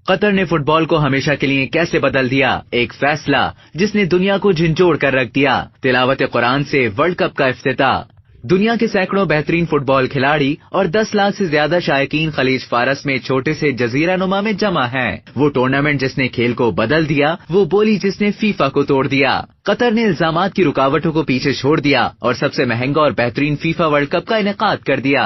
قطر نے فٹ بال کو ہمیشہ کے لیے کیسے بدل دیا، ایک فیصلہ جس نے دنیا کو جھنجھوڑ کر رکھ دیا۔ تلاوت قرآن سے ورلڈ کپ کا افتتاح۔ دنیا کے سینکڑوں بہترین فٹ بال کھلاڑی اور 10 لاکھ سے زیادہ شائقین خلیج فارس میں چھوٹے سے جزیرہ نما میں جمع ہیں۔ وہ ٹورنامنٹ جس نے کھیل کو بدل دیا، وہ بولی جس نے فیفا کو توڑ دیا۔ قطر نے الزامات کی رکاوٹوں کو پیچھے چھوڑ دیا اور سب سے مہنگا اور بہترین فیفا ورلڈ کپ کا انعقاد کر دیا۔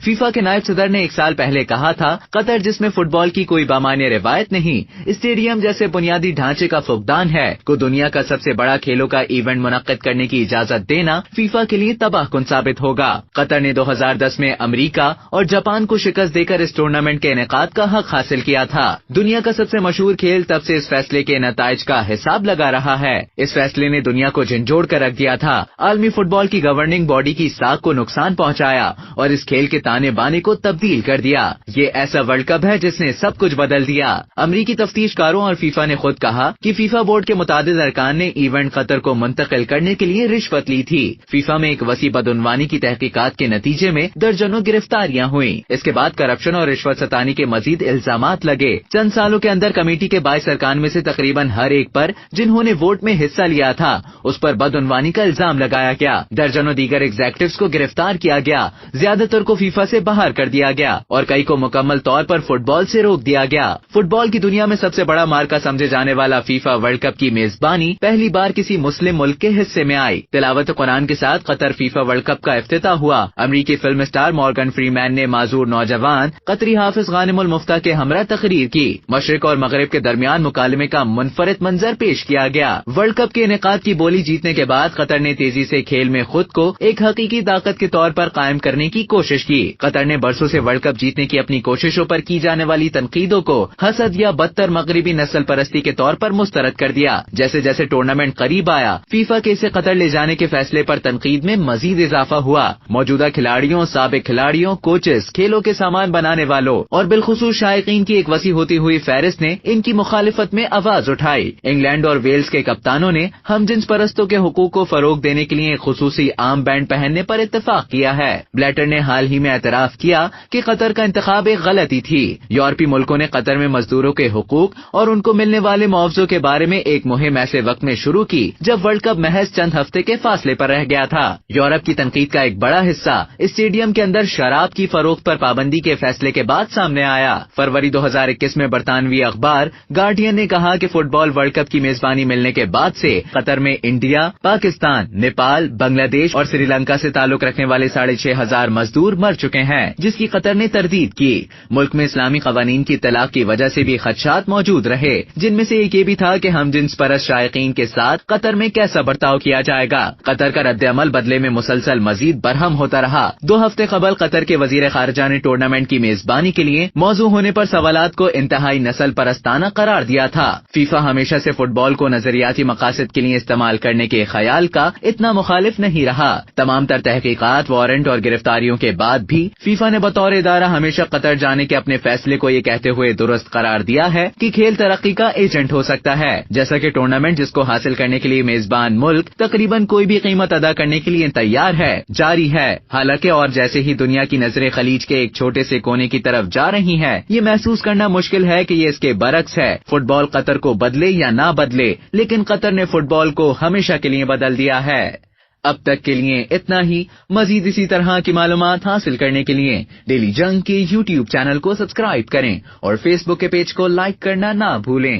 فیفا کے نائب صدر نے 1 سال پہلے کہا تھا، قطر جس میں فٹ بال کی کوئی بامعنی روایت نہیں، اسٹیڈیم جیسے بنیادی ڈھانچے کا فقدان ہے، کو دنیا کا سب سے بڑا کھیلوں کا ایونٹ منعقد کرنے کی اجازت دینا فیفا کے لیے تباہ کن ثابت ہوگا۔ قطر نے 2010 میں امریکہ اور جاپان کو شکست دے کر اس ٹورنامنٹ کے انعقاد کا حق حاصل کیا تھا۔ دنیا کا سب سے مشہور کھیل تب سے اس فیصلے کے نتائج کا حساب لگا رہا ہے۔ اس فیصلے نے دنیا کو جھنجھوڑ کر رکھ دیا تھا، عالمی فٹ بال کی گورننگ باڈی کی ساکھ کو نقصان پہنچایا اور اس کھیل کے تانے بانے کو تبدیل کر دیا۔ یہ ایسا ورلڈ کپ ہے جس نے سب کچھ بدل دیا۔ امریکی تفتیش کاروں اور فیفا نے خود کہا کہ فیفا بورڈ کے متعدد ارکان نے ایونٹ قطر کو منتقل کرنے کے لیے رشوت لی تھی۔ فیفا میں ایک وسیع بدعنوانی کی تحقیقات کے نتیجے میں درجنوں گرفتاریاں ہوئیں۔ اس کے بعد کرپشن اور رشوت ستانی کے مزید الزامات لگے۔ چند سالوں کے اندر کمیٹی کے 22 ارکان میں سے تقریباً ہر ایک پر جنہوں نے ووٹ میں حصہ لیا تھا اس پر بدعنوانی کا الزام لگایا گیا۔ درجنوں دیگر ایگزیکٹوز کو گرفتار کیا گیا، زیادہ تر کو فیفا سے باہر کر دیا گیا اور کئی کو مکمل طور پر فٹ بال سے روک دیا گیا۔ فٹ بال کی دنیا میں سب سے بڑا مارکا سمجھے جانے والا فیفا ورلڈ کپ کی میزبانی پہلی بار کسی مسلم ملک کے حصے میں آئی۔ تلاوت قرآن کے ساتھ قطر فیفا ورلڈ کپ کا افتتاح ہوا۔ امریکی فلم اسٹار مورگن فریمین نے معذور نوجوان قطری حافظ غانم المفتاح کے ہمراہ تقریر کی۔ مشرق اور مغرب کے درمیان مکالمے کا منفرد منظر پیش کیا گیا۔ ورلڈ کپ کے انعقاد کی بولی جیتنے کے بعد قطر نے تیزی سے کھیل میں خود کو ایک حقیقی طاقت کے طور پر قائم کرنے کی کوشش کی۔ قطر نے برسوں سے ورلڈ کپ جیتنے کی اپنی کوششوں پر کی جانے والی تنقیدوں کو حسد یا بدتر مغربی نسل پرستی کے طور پر مسترد کر دیا۔ جیسے جیسے ٹورنامنٹ قریب آیا، فیفا کے اسے قطر لے جانے کے فیصلے پر تنقید میں مزید اضافہ ہوا۔ موجودہ کھلاڑیوں، سابق کھلاڑیوں، کوچز، کھیلوں کے سامان بنانے والوں اور بالخصوص شائقین کی ایک وسیع ہوتی ہوئی فہرست نے ان کی مخالفت میں آواز اٹھائی۔ انگلینڈ اور ویلز کے کپتانوں نے ہم جنس پرستوں کے حقوق کو فروغ دینے کے لیے ایک خصوصی آرم بینڈ پہننے پر اتفاق کیا ہے۔ بلیٹر نے حال ہی میں اعتراف کیا کہ قطر کا انتخاب ایک غلطی تھی۔ یورپی ملکوں نے قطر میں مزدوروں کے حقوق اور ان کو ملنے والے معاوضوں کے بارے میں ایک مہم ایسے وقت میں شروع کی جب ورلڈ کپ محض چند ہفتے کے فاصلے پر رہ گیا تھا۔ یورپ کی تنقید کا ایک بڑا حصہ اسٹیڈیم کے اندر شراب کی فروخت پر پابندی کے فیصلے کے بعد سامنے آیا۔ فروری 2021 میں برطانوی اخبار گارڈین نے کہا کہ فٹ بال ورلڈ کپ کی میزبانی ملنے کے بعد سے قطر میں انڈیا، پاکستان، نیپال، بنگلہ دیش اور سری لنکا سے تعلق رکھنے والے 6,500 مزدور مر چکے ہیں، جس کی قطر نے تردید کی۔ ملک میں اسلامی قوانین کی اطلاق کی وجہ سے بھی خدشات موجود رہے، جن میں سے ایک یہ بھی تھا کہ ہم جنس پرست شائقین کے ساتھ قطر میں کیسا برتاؤ کیا جائے گا۔ قطر کا رد عمل بدلے میں مسلسل مزید برہم ہوتا رہا۔ 2 ہفتے قبل قطر کے وزیر خارجہ نے ٹورنامنٹ کی میزبانی کے لیے موضوع ہونے پر سوالات کو انتہائی نسل پرستانہ قرار دیا تھا۔ فیفا ہمیشہ سے فٹ بال کو نظریاتی مقاصد کے لیے استعمال کرنے کے خیال کا اتنا مخالف نہیں رہا۔ تمام تر تحقیقات، وارنٹ اور گرفتاریوں کے بعد بھی فیفا نے بطور ادارہ ہمیشہ قطر جانے کے اپنے فیصلے کو یہ کہتے ہوئے درست قرار دیا ہے کہ کھیل ترقی کا ایجنٹ ہو سکتا ہے، جیسا کہ ٹورنامنٹ جس کو حاصل کرنے کے لیے میزبان ملک تقریباً کوئی بھی قیمت ادا کرنے کے لیے تیار ہے، جاری ہے۔ حالانکہ اور جیسے ہی دنیا کی نظریں خلیج کے ایک چھوٹے سے کونے کی طرف جا رہی ہیں، یہ محسوس کرنا مشکل ہے کہ یہ اس کے برعکس ہے۔ فٹ بال قطر کو بدلے یا نہ بدلے، لیکن قطر نے فٹ بال کو ہمیشہ کے لیے بدل دیا ہے۔ اب تک کے لیے اتنا ہی۔ مزید اسی طرح کی معلومات حاصل کرنے کے لیے ڈیلی جنگ کے YouTube چینل کو سبسکرائب کریں اور فیس بک کے پیج کو لائک کرنا نہ بھولیں۔